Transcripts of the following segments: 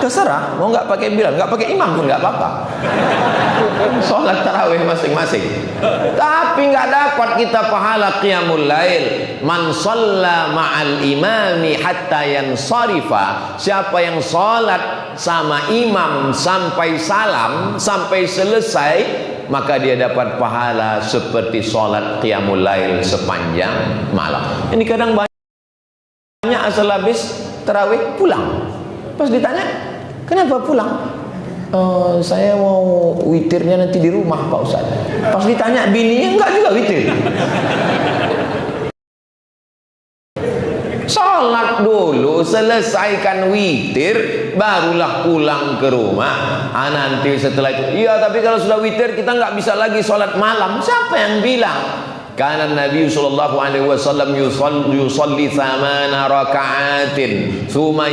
terserah, mau nggak pakai Bilal, nggak pakai imam pun nggak apa-apa. Sholat tarawih masing-masing. Tapi nggak dapat kita pahala qiyamul lail. Man shalla ma'al imami hatta yansarifa. Siapa yang sholat sama imam sampai salam, sampai selesai, maka dia dapat pahala seperti sholat qiyamul lail sepanjang malam. Ini kadang banyak asal habis tarawih pulang. Pas ditanya, kenapa pulang? Saya mau witirnya nanti di rumah Pak Ustaz. Pas ditanya bininya, enggak juga witir. Sholat dulu, selesaikan witir, barulah pulang ke rumah. Nanti setelah itu, iya tapi kalau sudah witir kita nggak bisa lagi sholat malam. Siapa yang bilang? Karena Nabi sallallahu alaihi wasallam yusalli 8 raka'atin summa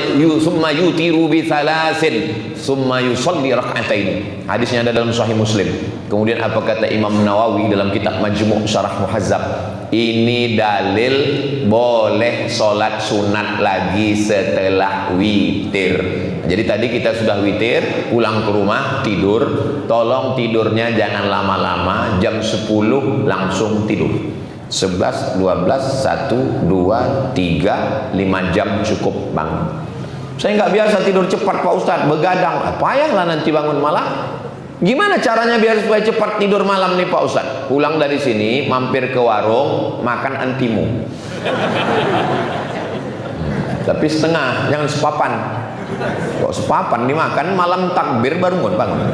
yutiru bi thalathin summa yusalli raka'atain. Hadisnya ada dalam Sahih Muslim. Kemudian apa kata Imam Nawawi dalam kitab Majmu' Syarah Muhazzab? Ini dalil boleh sholat sunat lagi setelah witir. Jadi tadi kita sudah witir, pulang ke rumah tidur. Tolong tidurnya jangan lama-lama, jam 10 langsung tidur. 11, 12, 1, 2, 3, 5 jam cukup bangun. Saya nggak biasa tidur cepat Pak Ustadz, begadang. Payahlah nanti bangun malam. Gimana caranya biar supaya cepat tidur malam nih Pak Ustadz? Pulang dari sini, mampir ke warung, makan antimu. Tapi setengah, jangan sepapan. Kok sepapan dimakan, malam takbir baru bangun.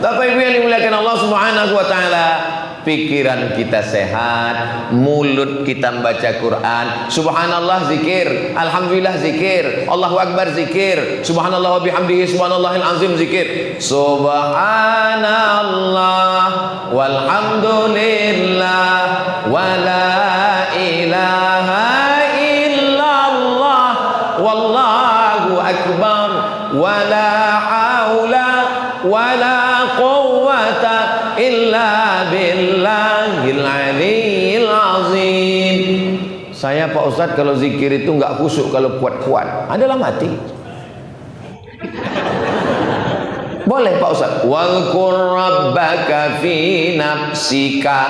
Bapak Ibu yang dimuliakan Allah Subhanahu wa taala, pikiran kita sehat, mulut kita membaca Quran, subhanallah zikir, alhamdulillah zikir, Allahu akbar zikir, subhanallah wa bihamdihi subhanallahil azim zikir, subhanallah walhamdulillah wa la ilaha illallah wallahu akbar wa la haula wa la quwwata illa billahil aliyil azim. Saya Pak Ustadz kalau zikir itu nggak khusyuk kalau kuat-kuat, adalah mati. Boleh Pak Ustadz. Wadhkur rabbaka fi nafsika,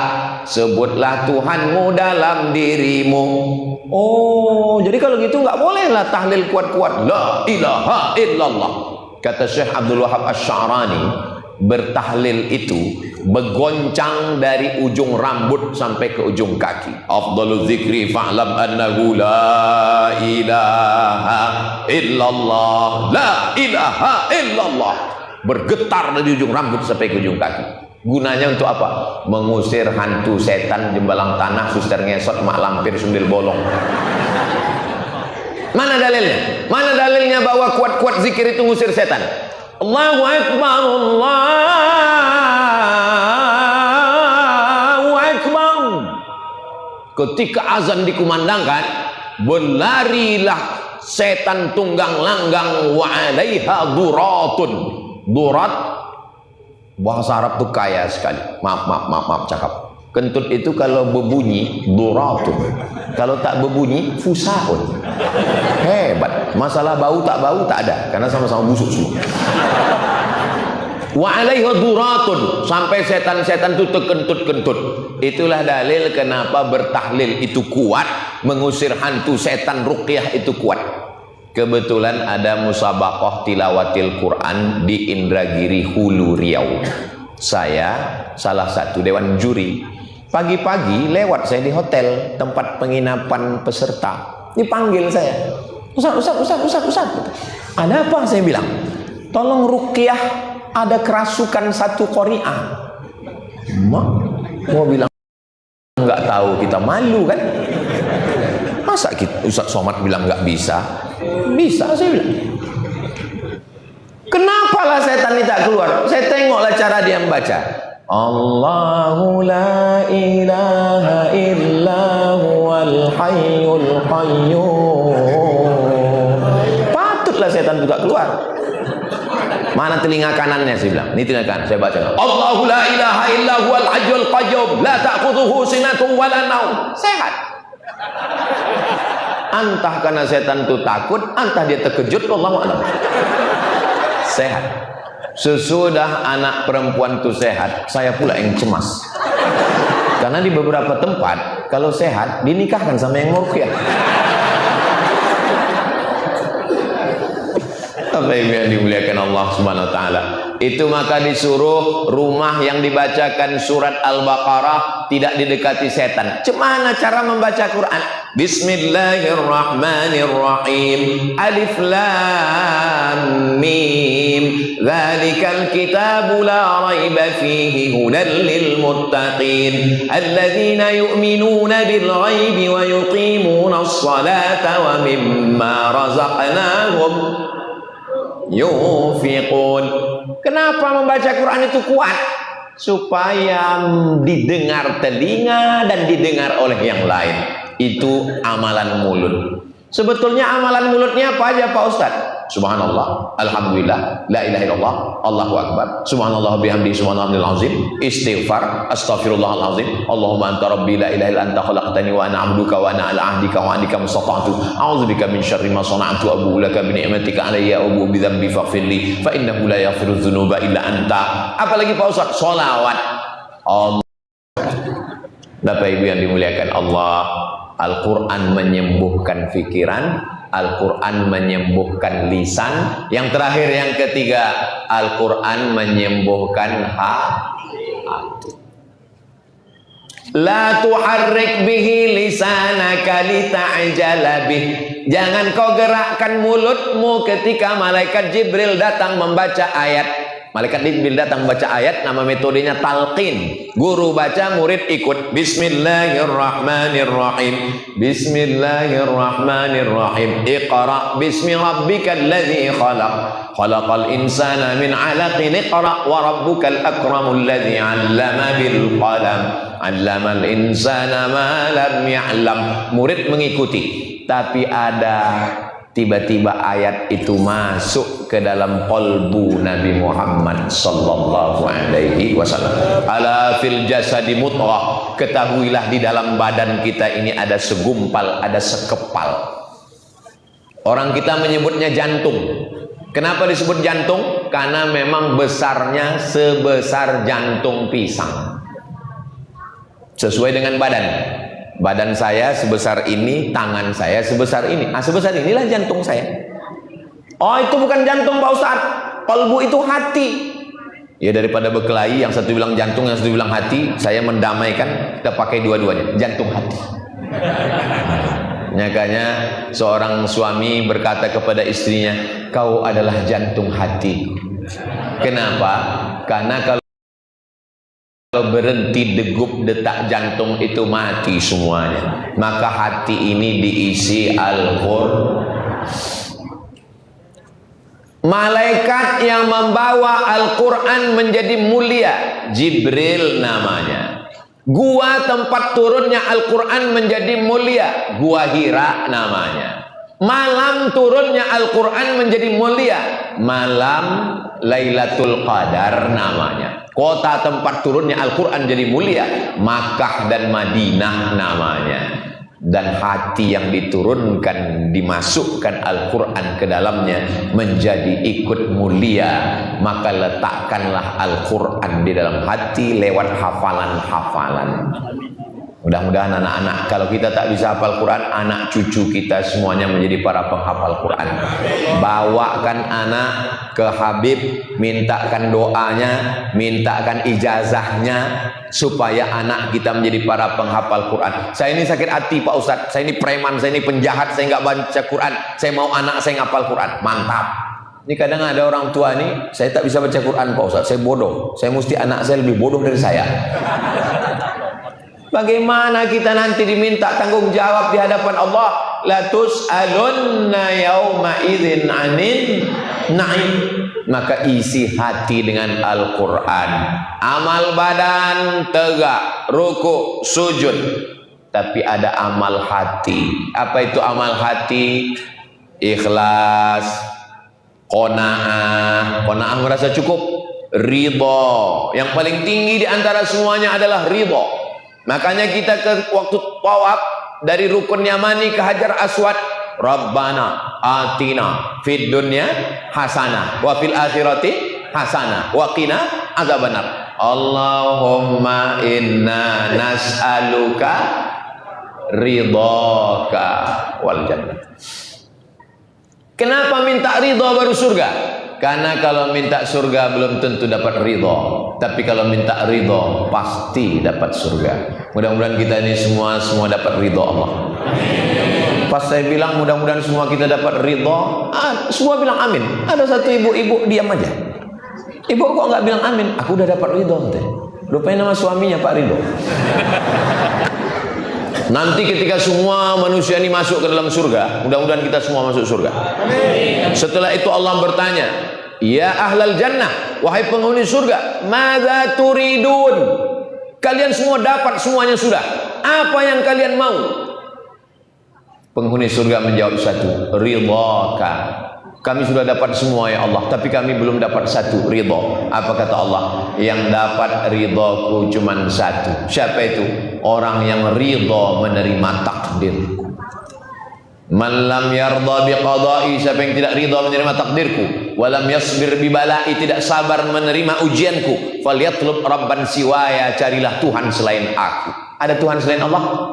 sebutlah Tuhanmu dalam dirimu. Oh, jadi kalau gitu nggak bolehlah tahlil kuat-kuat. La ilaha illallah. Kata Syekh Abdul Wahab Asy-Sya'rani, bertahlil itu bergoncang dari ujung rambut sampai ke ujung kaki. Afdalul zikri fa'lam annahu la ilaha illallah, la ilaha illallah. Bergetar dari ujung rambut sampai ke ujung kaki. Gunanya untuk apa? Mengusir hantu setan jembalang tanah, suster ngesot, mak lampir, sundel bolong. Mana dalilnya? Mana dalilnya bahwa kuat-kuat zikir itu ngusir setan? Allahu Akbar, Allahu Akbar. Ketika azan dikumandangkan, berlarilah setan tunggang langgang wa 'alaiha duratun. Durat bahasa Arab tuh kaya sekali. Maaf cakap. Kentut itu kalau berbunyi duratun, kalau tak berbunyi fusaun. Hebat. Masalah bau tak ada, karena sama-sama busuk semua. Wa 'alaiha duratun, sampai setan-setan itu terkentut-kentut. Itulah dalil kenapa bertahlil itu kuat, mengusir hantu setan, ruqyah itu kuat. Kebetulan ada musabaqah tilawatil Quran di Indragiri Hulu Riau. Saya salah satu dewan juri. Pagi-pagi lewat saya di hotel tempat penginapan peserta. Dipanggil saya. Ustaz. Ada apa? Saya bilang. Tolong ruqyah, ada kerasukan satu qari'ah. Mau bilang nggak tahu, kita malu kan? Masa Ustaz Somad bilang nggak bisa? Bisa, saya bilang. Kenapalah setan ini tak keluar? Saya tengoklah cara dia membaca. Allahu la ilaha illa huwal hayyul qayyum. Patutlah setan juga keluar. Mana telinga kanannya? Saya bilang. Ini telinga kanan. Saya baca. Allahu la ilaha illa huwal hayyul qayyum la ta'khudhuhu sinatun wa la naum. Sehat. Entah karena setan itu takut, entah dia terkejut, wallahu a'lam. Sehat. Sesudah anak perempuan itu sehat, saya pula yang cemas. Karena di beberapa tempat kalau sehat dinikahkan sama yang meruqyah. Apa yang dimuliakan Allah Subhanahu wa taala. Itu maka disuruh rumah yang dibacakan surat Al-Baqarah tidak didekati setan. Cemana cara membaca Quran? Bismillahirrahmanirrahim. Alif lam mim. Dzalikal kitabu la raiba fihi hudan lil muttaqin. Alladzina yu'minuna bil ghaibi wa yuqimuna as-salata wa mimma razaqnahum yunfiqun. Kenapa membaca Quran itu kuat? Supaya didengar telinga dan didengar oleh yang lain. Itu amalan mulut. Sebetulnya amalan mulutnya apa aja Pak Ustaz? Subhanallah, alhamdulillah, la ilaha illallah, Allahu akbar, subhanallah bihamdi, subhanallahil azim, istighfar, astaghfirullahal azim, Allahumma anta rabbi la ilaha illa anta khalaqtani wa ana 'abduka wa ana 'ala 'ahdika wa 'adika mastata'tu, a'udzubika min syarri ma sana'tu, abu'u laka bi ni'matika 'alayya wa abu'u bi dhanbi faghfirli fa innahu la yaghfiru dzunuba illa anta. Apalagi Pak Ustaz, sholawat. Allah. Bapak Ibu yang dimuliakan Allah, Al-Quran menyembuhkan pikiran, Al-Quran menyembuhkan lisan. Yang terakhir, yang ketiga, Al-Quran menyembuhkan hati. La tuharrik bihi lisanaka lita'jala bih. Jangan kau gerakkan mulutmu ketika malaikat Jibril datang membaca ayat. Malaikat Jibril datang membaca ayat, nama metodenya talqin. Guru baca, murid ikut. Bismillahirrahmanirrahim. Bismillahirrahmanirrahim. Iqra bismi rabbikal ladzi khalaq. Khalaqal insana min 'alaqin. Iqra wa rabbukal akramul ladzi 'allama bil qalam. 'Allamal insana ma lam ya'lam. Murid mengikuti. Tapi ada tiba-tiba ayat itu masuk ke dalam qalbu Nabi Muhammad sallallahu alaihi wasallam. Ala fil jasadi mudghah. Ketahuilah di dalam badan kita ini ada segumpal, ada sekepal. Orang kita menyebutnya jantung. Kenapa disebut jantung? Karena memang besarnya sebesar jantung pisang. Sesuai dengan badan. Badan saya sebesar ini, tangan saya sebesar ini. Sebesar inilah jantung saya. Oh, itu bukan jantung Pak Ustaz. Qalbu itu hati. Ya, daripada berkelahi, yang satu bilang jantung, yang satu bilang hati, saya mendamaikan, kita pakai dua-duanya, jantung hati. Makanya seorang suami berkata kepada istrinya, kau adalah jantung hati. Kenapa? Karena kalau berhenti degup detak jantung itu mati semuanya. Maka hati ini diisi Al-Quran. Malaikat yang membawa Al-Quran menjadi mulia, Jibril namanya. Gua tempat turunnya Al-Quran menjadi mulia, Gua Hira namanya. Malam turunnya Al-Quran menjadi mulia, malam Lailatul Qadar namanya. Kota tempat turunnya Al-Quran jadi mulia, Makkah dan Madinah namanya. Dan hati yang diturunkan, dimasukkan Al-Quran ke dalamnya menjadi ikut mulia. Maka letakkanlah Al-Quran di dalam hati lewat hafalan-hafalan. Mudah-mudahan anak-anak, kalau kita tak bisa hafal Quran, anak cucu kita semuanya menjadi para penghafal Quran. Bawakan anak ke Habib, mintakan doanya, mintakan ijazahnya, supaya anak kita menjadi para penghafal Quran. Saya ini sakit hati Pak Ustadz, saya ini preman, saya ini penjahat, saya nggak baca Quran, saya mau anak saya ngapal Quran. Mantap. Ini kadang ada orang tua nih, saya tak bisa baca Quran Pak Ustadz, saya bodoh, saya mesti anak saya lebih bodoh dari saya. Bagaimana kita nanti diminta tanggung jawab di hadapan Allah? La tus'alunna yauma idzin 'anin na'im. Maka isi hati dengan Al-Quran. Amal badan tegak, ruku, sujud. Tapi ada amal hati. Apa itu amal hati? Ikhlas, qanaah. Qanaah merasa cukup. Ridha. Yang paling tinggi di antara semuanya adalah ridha. Makanya kita ke waktu tawaf dari rukun Yamani ke Hajar Aswad, Rabbana atina fid dunya hasanah wa fil akhirati hasanah wa qina adzabannar. Allahumma inna nas'aluka ridhaka wal jannah. Kenapa minta ridho baru surga? Karena kalau minta surga belum tentu dapat ridho, tapi kalau minta ridho pasti dapat surga. Mudah-mudahan kita ini semua dapat ridho Allah. Pas saya bilang mudah-mudahan semua kita dapat ridho, semua bilang amin. Ada satu ibu-ibu diam aja. Ibu kok nggak bilang amin? Aku udah dapat ridho. Rupanya nama suaminya Pak Ridho. Nanti ketika semua manusia ini masuk ke dalam surga, mudah-mudahan kita semua masuk surga. Amin. Setelah itu Allah bertanya, ya ahlal jannah, wahai penghuni surga, madza turidun? Kalian semua dapat, semuanya sudah. Apa yang kalian mau? Penghuni surga menjawab satu, ridhaka. Kami sudah dapat semua ya Allah, tapi kami belum dapat satu, ridho. Apa kata Allah? Yang dapat ridhoku cuma satu. Siapa itu? Orang yang ridho menerima takdirku. Man lam yardha biqada'i, siapa yang tidak ridho menerima takdirku, walam yasbir bibalai, tidak sabar menerima ujianku, falyatlub rabban siwaya, carilah Tuhan selain aku. Ada Tuhan selain Allah?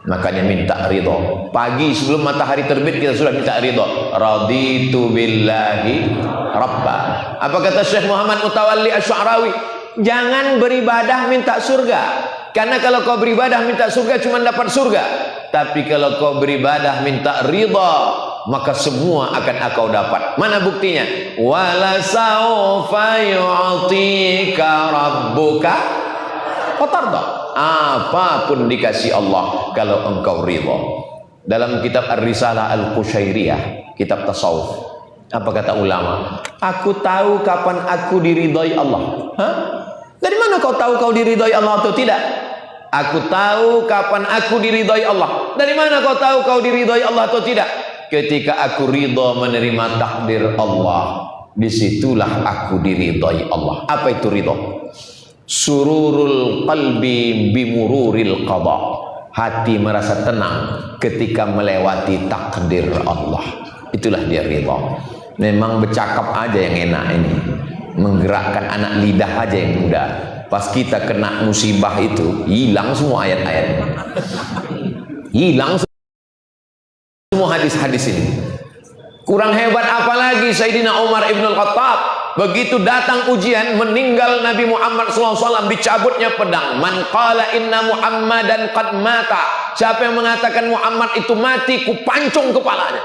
Makanya minta ridho. Pagi sebelum matahari terbit kita sudah minta ridho. Raditu billahi rabba. Apa kata Syekh Muhammad Mutawalli Asy-Sya'rawi? Jangan beribadah minta surga. Karena kalau kau beribadah minta surga cuma dapat surga. Tapi kalau kau beribadah minta ridho, maka semua akan kau dapat. Mana buktinya? Wala saufa yu'tika rabbuka fatarda. Apapun dikasih Allah kalau engkau ridho. Dalam kitab Ar-Risalah Al-Qushairiyah, kitab tasawuf, apa kata ulama? Aku tahu kapan aku diridhoi Allah. Hah? Dari mana kau tahu kau diridhoi Allah atau tidak? Aku tahu kapan aku diridhoi Allah. Dari mana kau tahu kau diridhoi Allah atau tidak? Ketika aku ridho menerima takdir Allah, disitulah aku diridhoi Allah. Apa itu ridho? Sururul qalbi bimururil qada. Hati merasa tenang ketika melewati takdir Allah. Itulah dia ridha. Memang bercakap aja yang enak ini, menggerakkan anak lidah aja yang mudah. Pas kita kena musibah itu, hilang semua ayat-ayat, hilang semua hadis-hadis ini. Kurang hebat apalagi Sayyidina Umar ibn al-Khattab. Begitu datang ujian, meninggal Nabi Muhammad SAW, dicabutnya pedang. Man qala inna Muhammadan qad mata. Siapa yang mengatakan Muhammad itu mati, ku pancung kepalanya.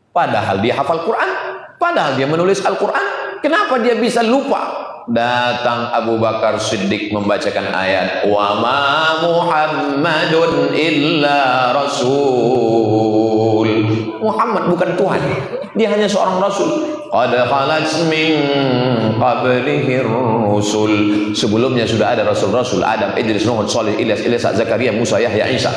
Padahal dia hafal Quran, padahal dia menulis Al-Quran. Kenapa dia bisa lupa? Datang Abu Bakar Siddiq membacakan ayat, wa ma Muhammadun illa rasul. Muhammad bukan Tuhan, dia hanya seorang rasul. Qad khalat min qablihi rusul. Sebelumnya sudah ada rasul-rasul, Adam, Idris, Nuh, Saleh, Ilyas, Zakaria, Musa, Yahya, Isa.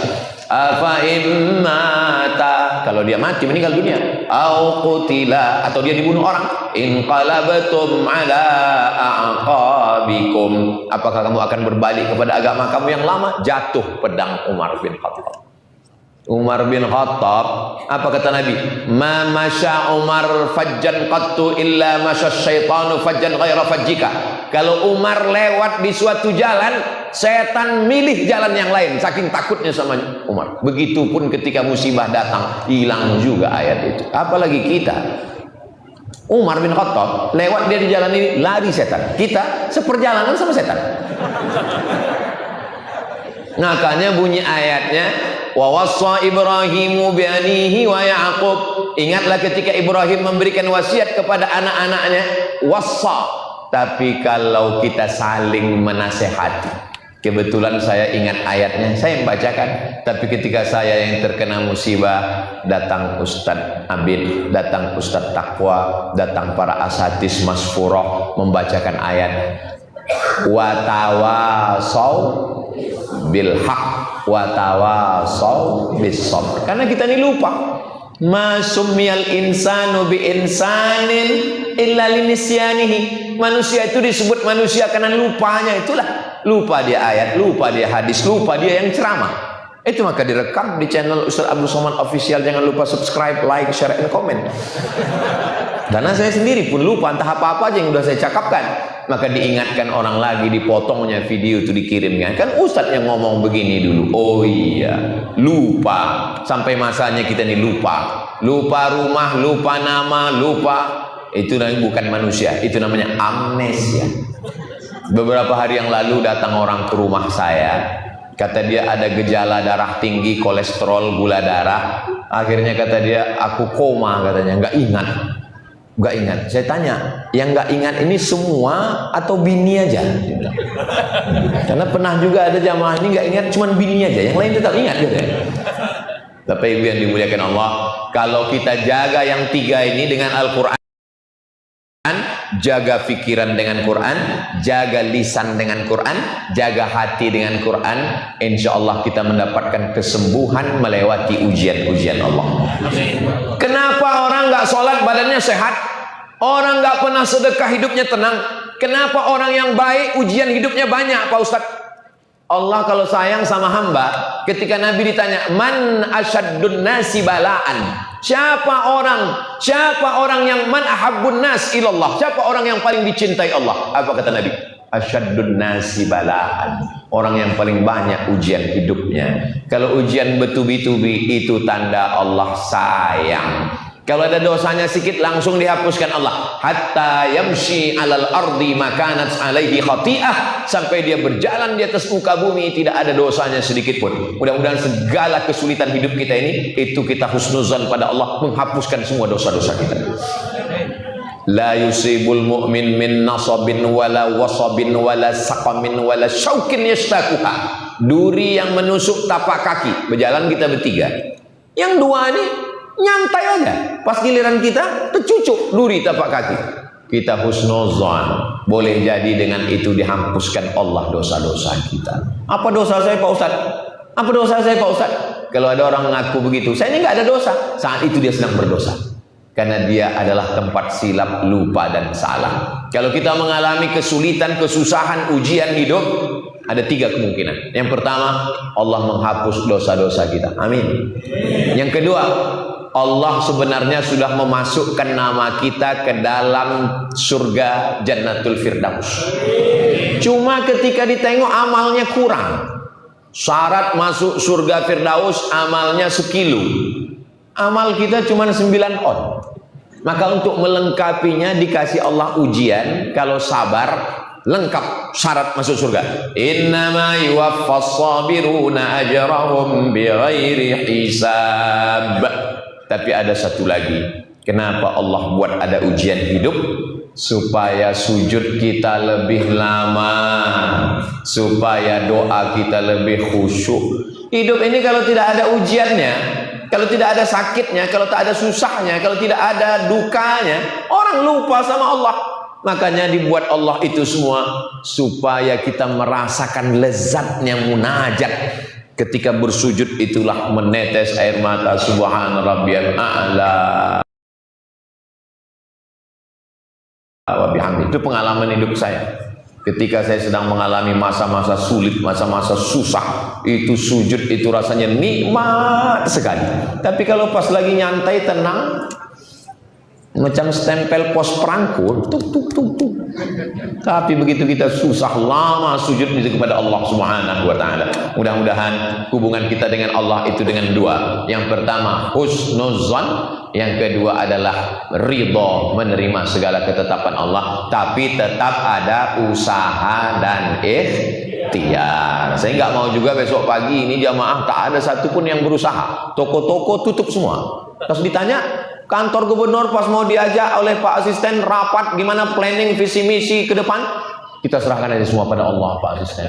Afa immata, kalau dia mati meninggal dunia, au qutila, atau dia dibunuh orang, inqalabtum ala aqabikum, apakah kamu akan berbalik kepada agama kamu yang lama? Jatuh pedang Umar bin Khattab. Umar bin Khattab, apa kata Nabi? Ma masya Umar fajjan qattu illa masya syaitanu fajjan ghaira fajjika. Kalau Umar lewat di suatu jalan, setan milih jalan yang lain, saking takutnya sama Umar. Begitupun ketika musibah datang, hilang juga ayat itu. Apalagi kita. Umar bin Khattab lewat, dia di jalan ini, lari setan. Kita seperjalanan sama setan. Makanya bunyi ayatnya, wa wassa Ibrahimu bi anihi wa Yaqub. Ingatlah ketika Ibrahim memberikan wasiat kepada anak-anaknya, wassa. Tapi kalau kita saling menasehati, kebetulan saya ingat ayatnya, saya membacakan. Tapi ketika saya yang terkena musibah, datang Ustadz Abid, datang Ustadz Taqwa, datang para asatis masfurah membacakan ayat, wa tawasaw bil haq wa tawasaw bis sabr. Karena kita ini lupa. Ma summiyal insanu bi insanin illa linisyanihi. Manusia itu disebut manusia karena lupanya. Itulah lupa dia ayat, lupa dia hadis, lupa dia yang ceramah. Itu maka direkam di channel Ustaz Abdul Somad Official. Jangan lupa subscribe, like, share, and comment. Karena saya sendiri pun lupa entah apa-apa aja yang udah saya cakapkan. Maka diingatkan orang lagi, dipotongnya video itu dikirimkan. Kan Ustaz yang ngomong begini dulu. Oh iya, lupa. Sampai masanya kita ini lupa. Lupa rumah, lupa nama, lupa. Itu namanya bukan manusia, itu namanya amnesia. Beberapa hari yang lalu datang orang ke rumah saya. Kata dia ada gejala darah tinggi, kolesterol, gula darah. Akhirnya kata dia, aku koma katanya, nggak ingat. Nggak ingat. Saya tanya, yang nggak ingat ini semua atau bini aja? Karena pernah juga ada jamaah ini nggak ingat, cuman bini aja. Yang lain tetap ingat gitu. Tapi ibu yang dimuliakan Allah, kalau kita jaga yang tiga ini dengan Al-Quran, jaga pikiran dengan Quran, jaga lisan dengan Quran, jaga hati dengan Quran, insya Allah kita mendapatkan kesembuhan melewati ujian-ujian Allah. Kenapa orang nggak sholat badannya sehat? Orang nggak pernah sedekah hidupnya tenang. Kenapa orang yang baik ujian hidupnya banyak, Pak Ustadz? Allah kalau sayang sama hamba, ketika Nabi ditanya, man asyaddun nasi balaan, siapa orang yang man ahabbun nas ilallah, siapa orang yang paling dicintai Allah? Apa kata Nabi? Asyaddun nasi balaan, orang yang paling banyak ujian hidupnya. Kalau ujian bertubi-tubi itu tanda Allah sayang. Kalau ada dosanya sedikit langsung dihapuskan Allah. Hatta yamshi alal ardi makanat alaihi khati'ah, sampai dia berjalan di atas muka bumi tidak ada dosanya sedikit pun. Mudah-mudahan segala kesulitan hidup kita ini itu kita husnuzan pada Allah, menghapuskan semua dosa-dosa kita. La yusibul mu'min min nasabin wala wasabin wala saqamin wala syaukin yashtakuha. Duri yang menusuk tapak kaki, berjalan kita bertiga. Yang dua ini nyantai aja, pas giliran kita tercucuk duri tapak kaki. Kita husnuzan, boleh jadi dengan itu dihapuskan Allah dosa-dosa kita. Apa dosa saya Pak Ustaz? Apa dosa saya Pak Ustaz? Kalau ada orang mengaku begitu, saya ini nggak ada dosa, saat itu dia sedang berdosa. Karena dia adalah tempat silap, lupa dan salah. Kalau kita mengalami kesulitan, kesusahan, ujian hidup, ada tiga kemungkinan. Yang pertama, Allah menghapus dosa-dosa kita. Amin. Yang kedua, Allah sebenarnya sudah memasukkan nama kita ke dalam surga Jannatul Firdaus. Cuma ketika ditengok amalnya kurang. Syarat masuk surga Firdaus amalnya 1 kilo. Amal kita cuma 9 on. Maka untuk melengkapinya dikasih Allah ujian. Kalau sabar lengkap syarat masuk surga. Innama yuwaffas sabiruna ajrahum bighairi hisab. Tapi ada satu lagi, kenapa Allah buat ada ujian hidup? Supaya sujud kita lebih lama, supaya doa kita lebih khusyuk. Hidup ini kalau tidak ada ujiannya, kalau tidak ada sakitnya, kalau tak ada susahnya, kalau tidak ada dukanya, orang lupa sama Allah. Makanya dibuat Allah itu semua supaya kita merasakan lezatnya munajat. Ketika bersujud itulah menetes air mata. Subhana rabbiyal a'la wa bihamdi. Itu pengalaman hidup saya. Ketika saya sedang mengalami masa-masa sulit, masa-masa susah, itu sujud itu rasanya nikmat sekali. Tapi kalau pas lagi nyantai tenang, macam stempel pos perangko, tuk tuk tuk tuk. Tapi begitu kita susah lama sujud itu kepada Allah Subhanahu wa taala. Mudah-mudahan hubungan kita dengan Allah itu dengan dua. Yang pertama husnuzan, yang kedua adalah ridha, menerima segala ketetapan Allah, tapi tetap ada usaha dan ikhtiar. Saya nggak mau juga besok pagi ini jamaah tak ada satupun yang berusaha. Toko-toko tutup semua. Terus ditanya, kantor gubernur pas mau diajak oleh Pak Asisten rapat gimana planning visi misi ke depan, kita serahkan aja semua pada Allah Pak Asisten.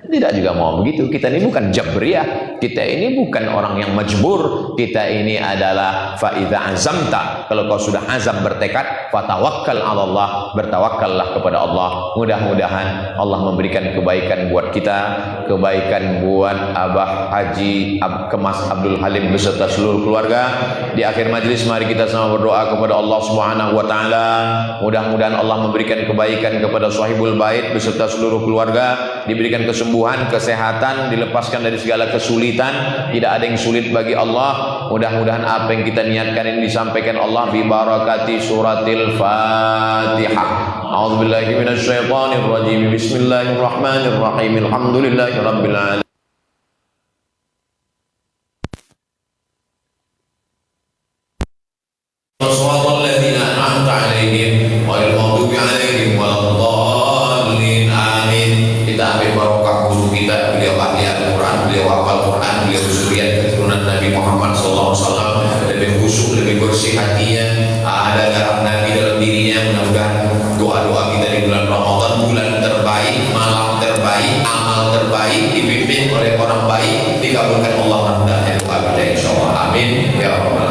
Tidak juga mau begitu. Kita ini bukan jabriyah, kita ini bukan orang yang majbur, kita ini adalah fa'idha azamta, kalau kau sudah azam bertekad, fatawakkal ala Allah, bertawakallah kepada Allah. Mudah-mudahan Allah memberikan kebaikan buat kita, kebaikan buat Abah Haji Kemas Abdul Halim beserta seluruh keluarga. Di akhir majlis mari kita sama berdoa kepada Allah Subhanahu wa taala. Mudah-mudahan Allah memberikan kebaikan kepada sahibul bait beserta seluruh keluarga, diberikan kesembuhan kesembuhan, kesehatan, dilepaskan dari segala kesulitan. Tidak ada yang sulit bagi Allah. Mudah-mudahan apa yang kita niatkan ini disampaikan Allah bi barakati suratil Fatihah. A'udzubillahi minasyaitonir rajim. Bismillahirrahmanirrahim. Alhamdulillahirabbil alamin. Shiratal ladzina an'amta 'alaihim ghairil maghdubi 'alaihim waladdallin. Amin. Kita ambil barokah guru kita, beliau ahli Al-Qur'an, beliau hafal Qur'an, beliau zuriat keturunan Nabi Muhammad sallallahu alaihi wasallam, lebih khusyuk, lebih bersih hatinya, ada darah Nabi dalam dirinya. Mudah-mudahan doa-doa kita di bulan Ramadan, bulan terbaik, malam terbaik, amal terbaik, dipimpin oleh orang baik, dikabulkan Allah. Mudah-mudahan doa kita insyaallah. Amin ya rabbal alamin.